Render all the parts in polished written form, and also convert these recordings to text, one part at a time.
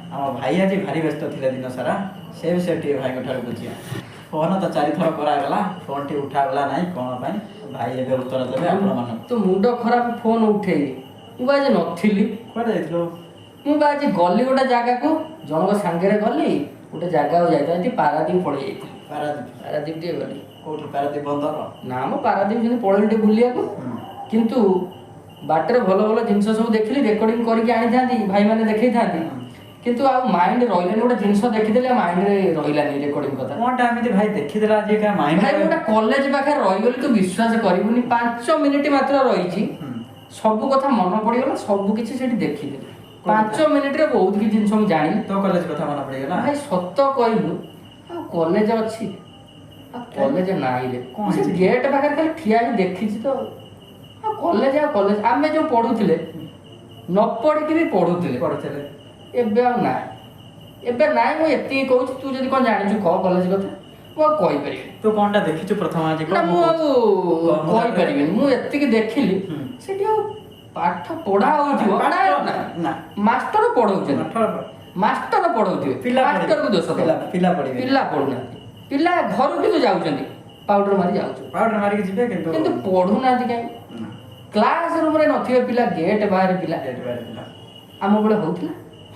आम भाई आज भारी व्यस्त थे दिन सारा से विषय टे भाई ठार बुझिया फोन तो 4 थर करागला फोन टी उठागला ना कौन भाई एवं उत्तर देवे आपण तो मुंड खराब फोन उठेई मु आज नथिली कुआडे जाइथिलो मु आज गली गोटे जगह को जनक सांगे गली गोटे जगह जाइए पारादीप पड़े जाइए पारादीप टे गली कोठी पारादीप बंदर ना मो पारादीप जन पड़े टे बुलिया को किंतु बाटर भल भल जिन सब देखली रेकर्डिंग करके आनी था भाई मैंने देखई था किंतु आ माइंड रहिलानी गोटे जिनस देखिदेले माइंड रे रहिलानी रेकर्डिंग कथा कोनटा एमिति भाई देखिदेला आज का माइंड भाई गोटे कॉलेज पाखे रहिगली तू विश्वास करिबुनी 5 मिनिट मात्र रहिची सब कथा मन पड़ीगला सब किछि सेठी देखिदेले 5 मिनिट रे बहुत कि जिनस हम जानि तो कॉलेज कथा मन पड़ीगला भाई सत्य कहलु आ कॉलेज अछि आ कॉलेज नाइ रे से गेट पाखे खाली ठिया ही देखिछि तो आ कॉलेज आमे जो पढुथिले न पढी कि भी पढुथिले एबे आ ना एबे नाइ मु एति कहूछि तू जदी कोन जानि छु कॉलेज कथा मु कहि परिबे तो कोनटा देखिछु प्रथम आज ना मु कहि परिबे मु एति कि देखिली सेठी पाठ पढ़ा होथिबो पढ़ा ना मास्टर पढौछन मास्टर पढौथिबे मास्टर को दोष पिला पढिबे पिला पढुना पिला घर के जाउछन पाउडर मारी जाउछ पाउडर मारी के जिबे किंतु पढुना काई क्लास रूम रे नथिबे पिला गेट बाहर पिला आम बेले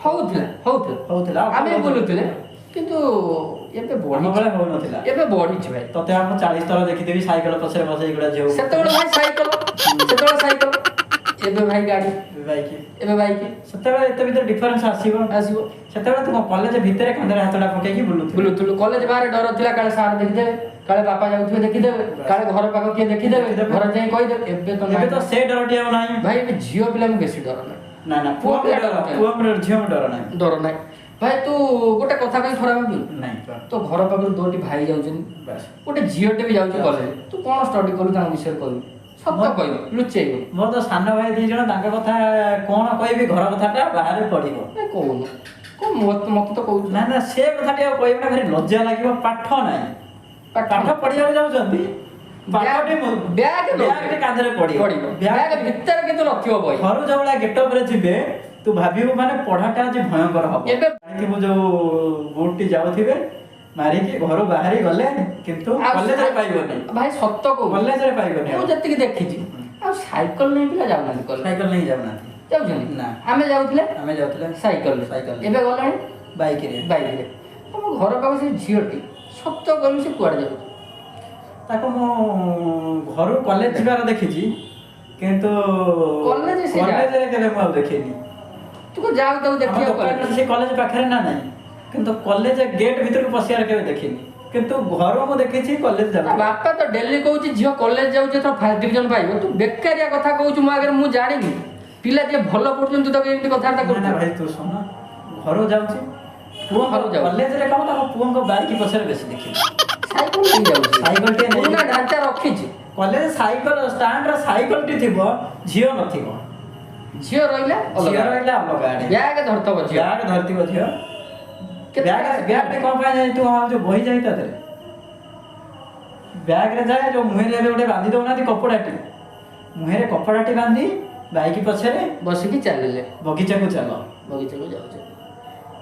होउथिला आमे बोलुथिले किंतु एबे बढी बेले हो नथिला एबे बढी छ भाई तते हम 40 थर देखिदेबी साइकिल पछरे बसे गुडा जेउ सेतबेले भाई साइकिल एबे भाई गाड़ी बाइक सेतबेले एते भीतर डिफरेंस आसीबो सेतबेले तुम कॉलेज भीतर कांदरे हाथडा पकेकी बुलुथुलु कॉलेज बाहर डर थिला काले सार देखिदेबे काले बापा जाउथिबे देखिदेबे काले घर पाको के देखिदेबे घर जाई कहि दे एबे तो से डरटी अब नाही भाई एबे जियो पिला में बेसी डर ना पुआ में झियो में डर नाही भाई तू गोटे कथा कहीं खराब भी नहीं तो घर पाखर दोटी भाई जाउछन बस गोटे झियोटे भी जाउछ कॉलेज तू कोन स्टडी करू ता विषय करू सत्य कहबो लुचेइबो मोर तो सान भाई दी जण तांका कथा कोन कहबी घर कथाटा बाहर पडिबो ए कोन को मत तो कहू ना से कथाटी कहबे ना भारी लज्जा लागिबो पाठ नाही पाठ पढिया जाउछंती बैग कांधरे पडिबो बैग भीतर के तो रखियो बई घर जवला गेटअप रे जिबे तू भाबिबो माने पढाटा आज भयंकर हबो एबे कि मु जो बुटटी जाउथिबे मारी के घर बाहरी गले किंतु कॉलेज रे पाइबोनी भाई सत्य को कॉलेज रे पाइबोनी मु जति देखिछि आ साइकिल नै पिला जाउना कॉलेज साइकिल नै जाउना जाउछन ना आमे जाउथले साइकिल एबे गलानी बाइक रे हम घर पाखो से झियोटी सत्य कहलु से कुआड जाउ ताको मो घर कॉलेज जिबार देखिछि किंतु कॉलेज रे केले मु देखिनी तू को जाउ तो देखियो कॉलेज से कॉलेज पाखरे ना नहीं किंतु कॉलेज गेट भीतर को पसियार के देखिनी किंतु घर मु देखिछि कॉलेज जा बापा तो डेली कहूछि झियो कॉलेज जाउछ तो फर्स्ट डिवीजन पाइबो तू बेकारिया कथा कहूछु मु आगे मु जानिनी पिला जे भलो पढुछन तू तो एमती कथाटा कहू ना भाई तू सुन घर जाउछि पुओ घर जाउ कॉलेज रे काम तो पुओ को बाइक पछरे बेसी देखि साइकिल नहीं जाउछि साइकिल टे पुना ढांचा रखिछि कॉलेज साइकिल स्टैंड रे साइकिल टी थिबो झियो नथिबो झियो रहिला अलग गाड़ी बैग धरतबो झियो बैग धरतिबो झियो बैग टे कोन पाए जाई तू हम जो बही जाई ताते बैग रे जाए जो मुहे रे गोटे बांधी दउना ती कपड़ाटी मुहे रे कपड़ाटी बांधी बाइक पछरे बसी की चलले बगीचा को जाउछ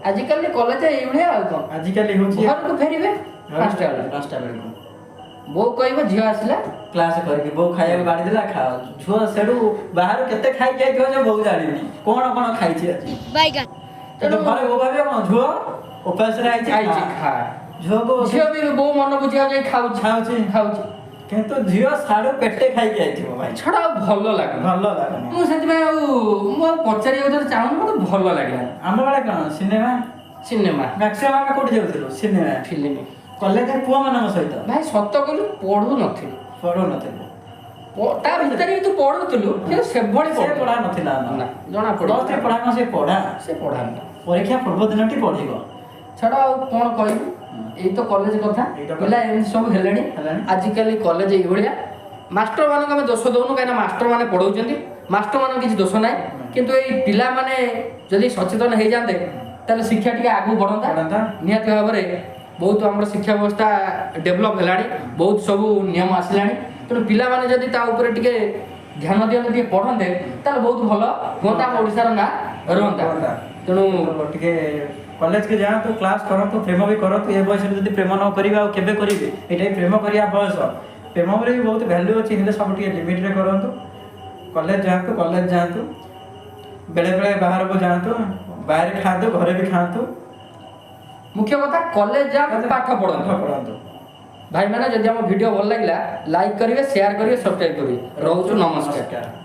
आजिकल कॉलेज एई भलिया आ कोन आजिकल होची घर को फेरिबे 5टा बेले को बो कहबो झियो आसला क्लास करके बो खाया बाड़ी देला खाओ झुआ सेडू बाहर केते खाई जाई थियो जे बहु जानिनी कोन खाई छी आज बैगन तो घरे बो भाबे कोन झुआ उपास रे आई छी खा झुआ को झियो भी बो मन बुझिया जाई खाउछ किंतु झियो साडू पेटे खाई जाई थियो भाई छडा भलो लागे मु सेति मु पचारी उधर चाहू मते भलो लागे हम वाला कोन सिनेमा मैक्सिमम में कोठी जाउथिलो सिनेमा फिल्म कॉलेज रे पुआ मानन सहित भाई सत्य कहलु पढु नथिलो ता भीतर ही तू पढुतलु के से भଳି पढा नथिला ना जणा पडो दस पढा न से पढा परीक्षा पूर्व दिनटी पढिबो छडा कोन कहबो एई तो कॉलेज कथा पिला एम सब हेलेनी आजिकल कॉलेज एई भलिया मास्टर मान के दोष दउनु काना मास्टर माने पढौचंती मास्टर मान किछि दोष नाय किंतु एई पिला माने जदी सचेतन हे जाते ताले शिक्षा टिके आगु बढ़ंता नियत भाबरे बहुत आम शिक्षा व्यवस्था डेभलप हेलानी बहुत सब नियम आसलानी तेणु पिला माने जदी ता ऊपर टिके ध्यान दियंते टिके पढ़ंते ताले बहुत भलो होता ओडिसा रा ना रहंता ତେଣୁ ଟିକେ କଲେଜ କେ ଯାଆନ୍ତୁ, କ୍ଲାସ୍ କରନ୍ତୁ, ପ୍ରେମ ବି କରନ୍ତୁ। ଏ ବୟସରେ ଯଦି ପ୍ରେମ ନ କରିବେ ଆଉ କେବେ କରିବେ? ଏଇଟା ବି ପ୍ରେମ କରିବା ବୟସ। ପ୍ରେମରେ ବି ବହୁତ ଭ୍ୟାଲ୍ୟୁ ଅଛି, ହେଲେ ସବୁ ଟିକେ ଲିମିଟରେ କରନ୍ତୁ। କଲେଜ ଯାଆନ୍ତୁ, ବେଳେବେଳେ ବାହାରକୁ ଯାଆନ୍ତୁ, ବାହାରେ ଖାଆନ୍ତୁ, ଘରେ ବି ଖାଆନ୍ତୁ। ମୁଖ୍ୟ କଥା କଲେଜ ଯାଆନ୍ତୁ, ପାଠ ପଢ଼ନ୍ତୁ। ଭାଇମାନେ ଯଦି ଆମ ଭିଡ଼ିଓ ଭଲ ଲାଗିଲା ଲାଇକ୍ କରିବେ, ସେୟାର କରିବେ, ସବସ୍କ୍ରାଇବ୍ କରିବେ। ରହୁଛୁ, ନମସ୍କାର।